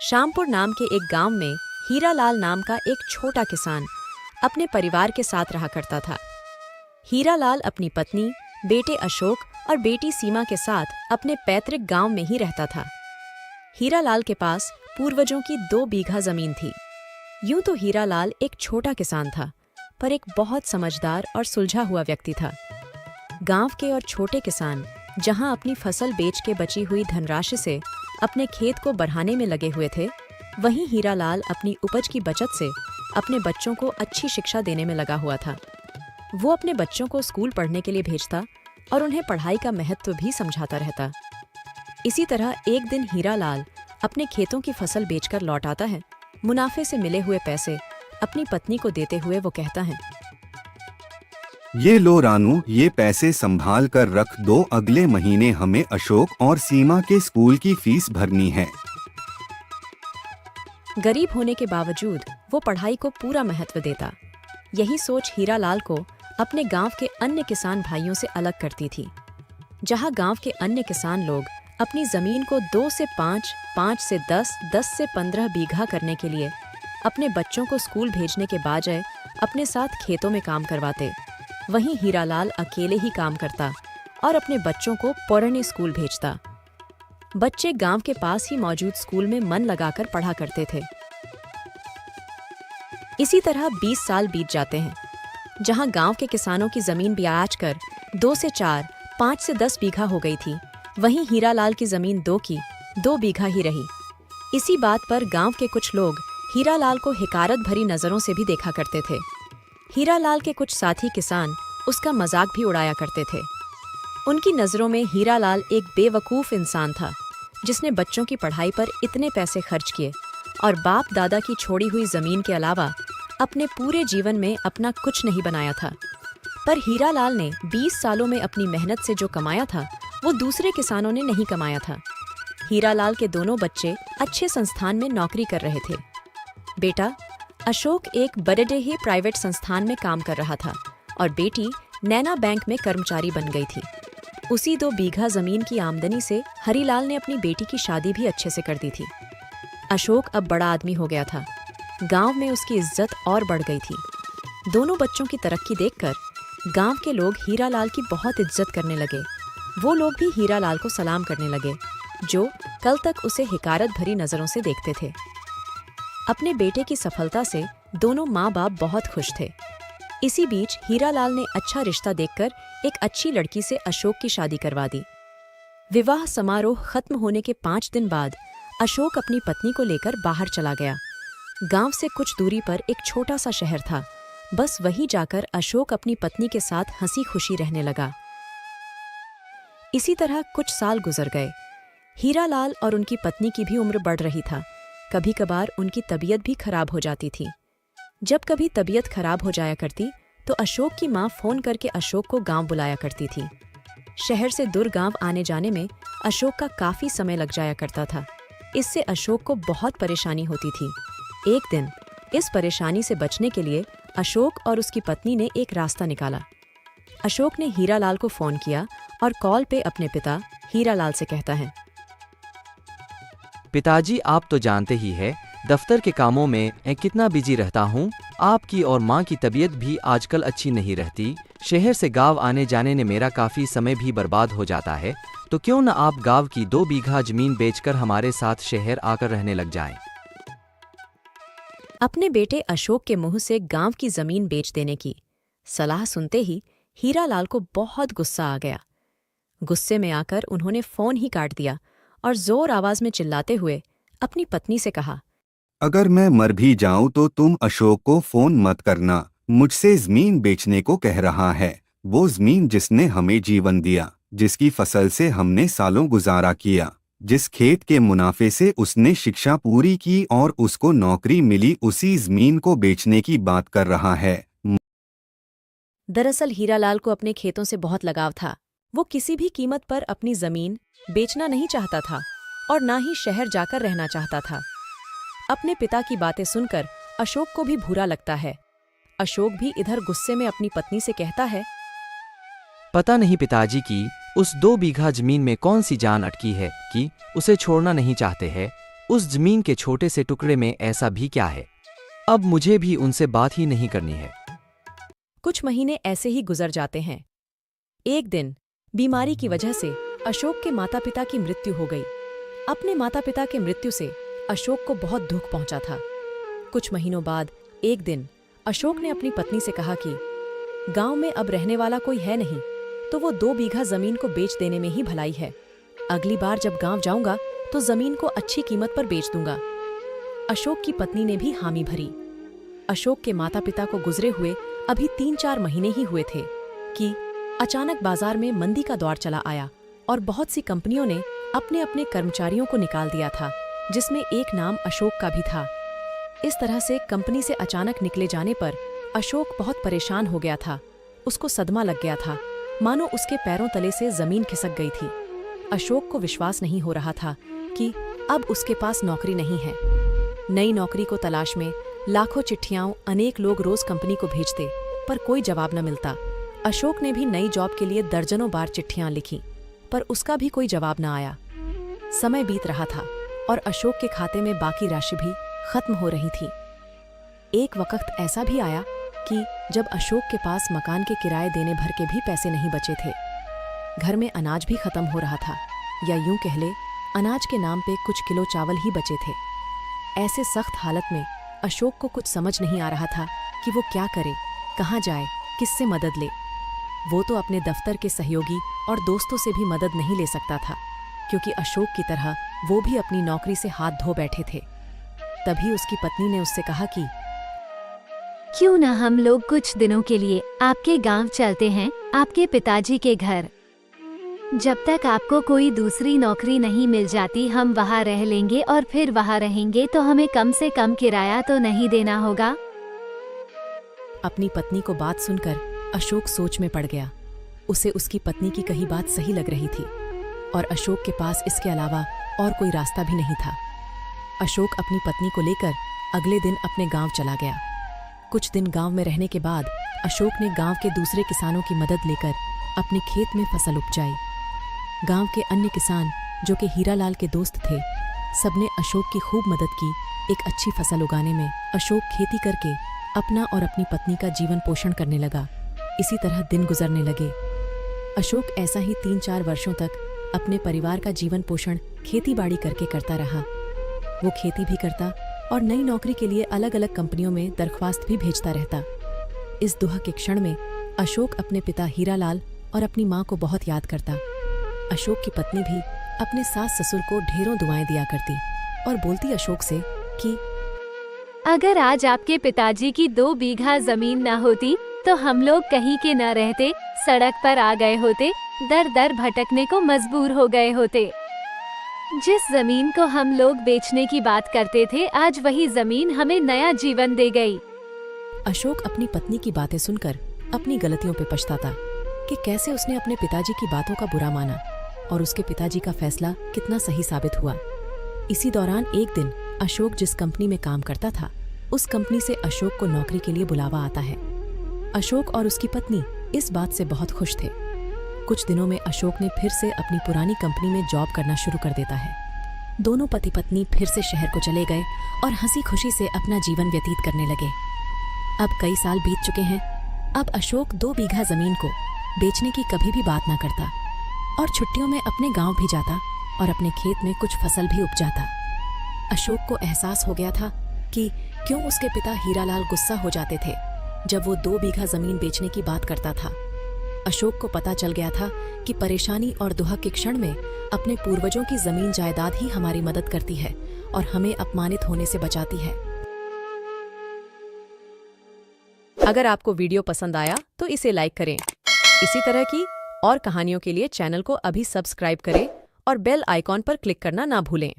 श्यामपुर नाम के एक गांव में हीरालाल नाम का एक छोटा किसान अपने परिवार के साथ रहा करता था। हीरालाल अपनी पत्नी, बेटे अशोक और बेटी सीमा के साथ अपने पैतृक गांव में ही रहता था। हीरालाल के पास पूर्वजों की 2 बीघा जमीन थी। यूं तो हीरालाल एक छोटा किसान था, पर एक बहुत समझदार और सुलझा हुआ व्यक्ति था। गांव के और छोटे किसान जहां अपनी फसल बेच के बची हुई धनराशि से अपने खेत को बढ़ाने में लगे हुए थे, वहीं हीरालाल अपनी उपज की बचत से अपने बच्चों को अच्छी शिक्षा देने में लगा हुआ था। वो अपने बच्चों को स्कूल पढ़ने के लिए भेजता और उन्हें पढ़ाई का महत्व भी समझाता रहता। इसी तरह एक दिन हीरालाल अपने खेतों की फसल बेचकर लौट आता है। मुनाफे से मिले हुए पैसे अपनी पत्नी को देते हुए वो कहता है, ये लो रानू, ये पैसे संभाल कर रख दो, अगले महीने हमें अशोक और सीमा के स्कूल की फीस भरनी है। गरीब होने के बावजूद वो पढ़ाई को पूरा महत्व देता। यही सोच हीरालाल को अपने गांव के अन्य किसान भाइयों से अलग करती थी। जहां गांव के अन्य किसान लोग अपनी जमीन को 2 से 5, 5 से 10, 10 से 15 बीघा करने के लिए अपने बच्चों को स्कूल भेजने के बजाय अपने साथ खेतों में काम करवाते, वहीं हीरालाल अकेले ही काम करता और अपने बच्चों को पौराणिक स्कूल भेजता। बच्चे गांव के पास ही मौजूद स्कूल में मन लगाकर पढ़ा करते थे। इसी तरह 20 साल बीत जाते हैं। जहां गांव के किसानों की जमीन ब्याज कर 2 से 4, 5 से 10 बीघा हो गई थी, वहीं हीरालाल की जमीन 2 बीघा ही रही। इसी बात पर गांव के कुछ लोग हीरालाल को हिकारत भरी नजरों से भी देखा करते थे। हीरालाल के कुछ साथी किसान उसका मजाक भी उड़ाया करते थे। उनकी नजरों में हीरालाल एक बेवकूफ इंसान था, जिसने बच्चों की पढ़ाई पर इतने पैसे खर्च किए और बाप दादा की छोड़ी हुई जमीन के अलावा अपने पूरे जीवन में अपना कुछ नहीं बनाया था। पर हीरालाल ने 20 सालों में अपनी मेहनत से जो कमाया था, वो दूसरे किसानों ने नहीं कमाया था। हीरालाल के दोनों बच्चे अच्छे संस्थान में नौकरी कर रहे थे। बेटा अशोक एक बड़े ही प्राइवेट संस्थान में काम कर रहा था और बेटी नैना बैंक में कर्मचारी बन गई थी। उसी 2 बीघा जमीन की आमदनी से हरीलाल ने अपनी बेटी की शादी भी अच्छे से कर दी थी। अशोक अब बड़ा आदमी हो गया था। गांव में उसकी इज्जत और बढ़ गई थी। दोनों बच्चों की तरक्की देखकर गांव के लोग हीरालाल की बहुत इज्जत करने लगे। वो लोग भी हीरालाल को सलाम करने लगे, जो कल तक उसे हिकारत भरी नजरों से देखते थे। अपने बेटे की सफलता से दोनों माँ बाप बहुत खुश थे। इसी बीच हीरालाल ने अच्छा रिश्ता देखकर एक अच्छी लड़की से अशोक की शादी करवा दी। विवाह समारोह खत्म होने के 5 दिन बाद अशोक अपनी पत्नी को लेकर बाहर चला गया। गांव से कुछ दूरी पर एक छोटा सा शहर था। बस वहीं जाकर अशोक अपनी पत्नी के साथ हंसी खुशी रहने लगा। इसी तरह कुछ साल गुजर गए। हीरालाल और उनकी पत्नी की भी उम्र बढ़ रही था। कभी कभार उनकी तबीयत भी खराब हो जाती थी। जब कभी तबीयत खराब हो जाया करती तो अशोक की माँ फोन करके अशोक को गांव बुलाया करती थी। शहर से दूर गांव आने जाने में अशोक का काफी समय लग जाया करता था। इससे अशोक को बहुत परेशानी होती थी। एक दिन इस परेशानी से बचने के लिए अशोक और उसकी पत्नी ने एक रास्ता निकाला। अशोक ने हीरालाल को फोन किया और कॉल पे अपने पिता हीरालाल से कहता है, पिताजी, आप तो जानते ही है दफ्तर के कामों में मैं कितना बिजी रहता हूँ। आपकी और माँ की तबीयत भी आजकल अच्छी नहीं रहती। शहर से गांव आने जाने में मेरा काफी समय भी बर्बाद हो जाता है। तो क्यों न आप गांव की 2 बीघा जमीन बेचकर हमारे साथ शहर आकर रहने लग जाएं। अपने बेटे अशोक के मुंह से गांव की जमीन बेच देने की सलाह सुनते ही हीरालाल को बहुत गुस्सा आ गया। गुस्से में आकर उन्होंने फोन ही काट दिया और जोर आवाज में चिल्लाते हुए अपनी पत्नी से कहा, अगर मैं मर भी जाऊं तो तुम अशोक को फोन मत करना। मुझसे जमीन बेचने को कह रहा है। वो जमीन जिसने हमें जीवन दिया, जिसकी फसल से हमने सालों गुजारा किया, जिस खेत के मुनाफे से उसने शिक्षा पूरी की और उसको नौकरी मिली, उसी जमीन को बेचने की बात कर रहा है। दरअसल हीरालाल को अपने खेतों से बहुत लगाव था। वो किसी भी कीमत पर अपनी जमीन बेचना नहीं चाहता था और ना ही शहर जाकर रहना चाहता था। अपने पिता की बातें सुनकर अशोक को भी बुरा लगता है। अशोक भी इधर गुस्से में अपनी पत्नी से कहता है, पता नहीं पिताजी की उस 2 बीघा जमीन में कौन सी जान अटकी है कि उसे छोड़ना नहीं चाहते हैं? उस जमीन के छोटे से टुकड़े में ऐसा भी क्या है? अब मुझे भी उनसे बात ही नहीं करनी है। कुछ महीने ऐसे ही गुजर जाते हैं। एक दिन बीमारी की वजह से अशोक के माता पिता की मृत्यु हो गई। अपने माता पिता के मृत्यु से अशोक को बहुत दुख पहुंचा था। कुछ महीनों बाद एक दिन अशोक ने अपनी पत्नी से कहा कि गांव में अब रहने वाला कोई है नहीं, तो वो 2 बीघा जमीन को बेच देने में ही भलाई है। अगली बार जब गांव जाऊंगा तो जमीन को अच्छी कीमत पर बेच दूंगा। अशोक की पत्नी ने भी हामी भरी। अशोक के माता पिता को गुजरे हुए अभी 3-4 महीने ही हुए थे कि अचानक बाजार में मंदी का दौर चला आया और बहुत सी कंपनियों ने अपने अपने कर्मचारियों को निकाल दिया था, जिसमें एक नाम अशोक का भी था। इस तरह से कंपनी से अचानक निकले जाने पर अशोक बहुत परेशान हो गया था। उसको सदमा लग गया था, मानो उसके पैरों तले से जमीन खिसक गई थी। अशोक को विश्वास नहीं हो रहा था कि अब उसके पास नौकरी नहीं है। नई नौकरी को तलाश में लाखों चिट्ठियां अनेक लोग रोज कंपनी को भेजते, पर कोई जवाब न मिलता। अशोक ने भी नई जॉब के लिए दर्जनों बार चिट्ठियां लिखी, पर उसका भी कोई जवाब न आया। समय बीत रहा था और अशोक के खाते में बाकी राशि भी खत्म हो रही थी। एक वक्त ऐसा भी आया कि जब अशोक के पास मकान के किराए देने भर के भी पैसे नहीं बचे थे। घर में अनाज भी खत्म हो रहा था, या यूं कह ले अनाज के नाम पे कुछ किलो चावल ही बचे थे। ऐसे सख्त हालत में अशोक को कुछ समझ नहीं आ रहा था कि वो क्या करे, कहाँ जाए, किससे मदद ले। वो तो अपने दफ्तर के सहयोगी और दोस्तों से भी मदद नहीं ले सकता था, क्योंकि अशोक की तरह वो भी अपनी नौकरी से हाथ धो बैठे थे। तभी उसकी पत्नी ने उससे कहा कि क्यों ना हम लोग कुछ दिनों के लिए आपके गांव चलते हैं, आपके पिताजी के घर। जब तक आपको कोई दूसरी नौकरी नहीं मिल जाती हम वहाँ रह लेंगे, और फिर वहाँ रहेंगे तो हमें कम से कम किराया तो नहीं देना होगा। अपनी पत्नी को बात सुनकर अशोक सोच में पड़ गया। उसे उसकी पत्नी की कही बात सही लग रही थी और अशोक के पास इसके अलावा और कोई रास्ता भी नहीं था। अशोक अपनी पत्नी को लेकर अगले दिन अपने गांव चला गया। कुछ दिन गांव में रहने के बाद अशोक ने गांव के दूसरे किसानों की मदद लेकर अपने खेत में फसल उपजाई। गांव के अन्य किसान जो कि हीरालाल के दोस्त थे, सबने अशोक की खूब मदद की एक अच्छी फसल उगाने में। अशोक खेती करके अपना और अपनी पत्नी का जीवन पोषण करने लगा। इसी तरह दिन गुजरने लगे। अशोक ऐसा ही 3-4 वर्षों तक अपने परिवार का जीवन पोषण खेती बाड़ी करके करता रहा। वो खेती भी करता और नई नौकरी के लिए अलग अलग कंपनियों में दरख्वास्त भी भेजता रहता। इस दुह के क्षण में अशोक अपने पिता हीरालाल और अपनी माँ को बहुत याद करता। अशोक की पत्नी भी अपने सास ससुर को ढेरों दुआएं दिया करती और बोलती अशोक से कि अगर आज आपके पिताजी की 2 बीघा जमीन न होती तो हम लोग कहीं के न रहते, सड़क पर आ गए होते, दर दर भटकने को मजबूर हो गए होते। जिस जमीन को हम लोग बेचने की बात करते थे, आज वही जमीन हमें नया जीवन दे गई। अशोक अपनी पत्नी की बातें सुनकर अपनी गलतियों पे पछताता कि कैसे उसने अपने पिताजी की बातों का बुरा माना और उसके पिताजी का फैसला कितना सही साबित हुआ। इसी दौरान एक दिन अशोक जिस कंपनी में काम करता था, उस कंपनी से अशोक को नौकरी के लिए बुलावा आता है। अशोक और उसकी पत्नी इस बात से बहुत खुश थे। कुछ दिनों में अशोक ने फिर से अपनी पुरानी कंपनी में जॉब करना शुरू कर देता है। दोनों पति पत्नी फिर से शहर को चले गए और हंसी खुशी से अपना जीवन व्यतीत करने लगे। अब कई साल बीत चुके हैं। अब अशोक 2 बीघा जमीन को बेचने की कभी भी बात ना करता और छुट्टियों में अपने गांव भी जाता और अपने खेत में कुछ फसल भी उपजाता। अशोक को एहसास हो गया था कि क्यों उसके पिता हीरालाल गुस्सा हो जाते थे जब वो 2 बीघा जमीन बेचने की बात करता था। अशोक को पता चल गया था कि परेशानी और दुख के क्षण में अपने पूर्वजों की जमीन जायदाद ही हमारी मदद करती है और हमें अपमानित होने से बचाती है। अगर आपको वीडियो पसंद आया तो इसे लाइक करें। इसी तरह की और कहानियों के लिए चैनल को अभी सब्सक्राइब करें और बेल आइकॉन पर क्लिक करना ना भूलें।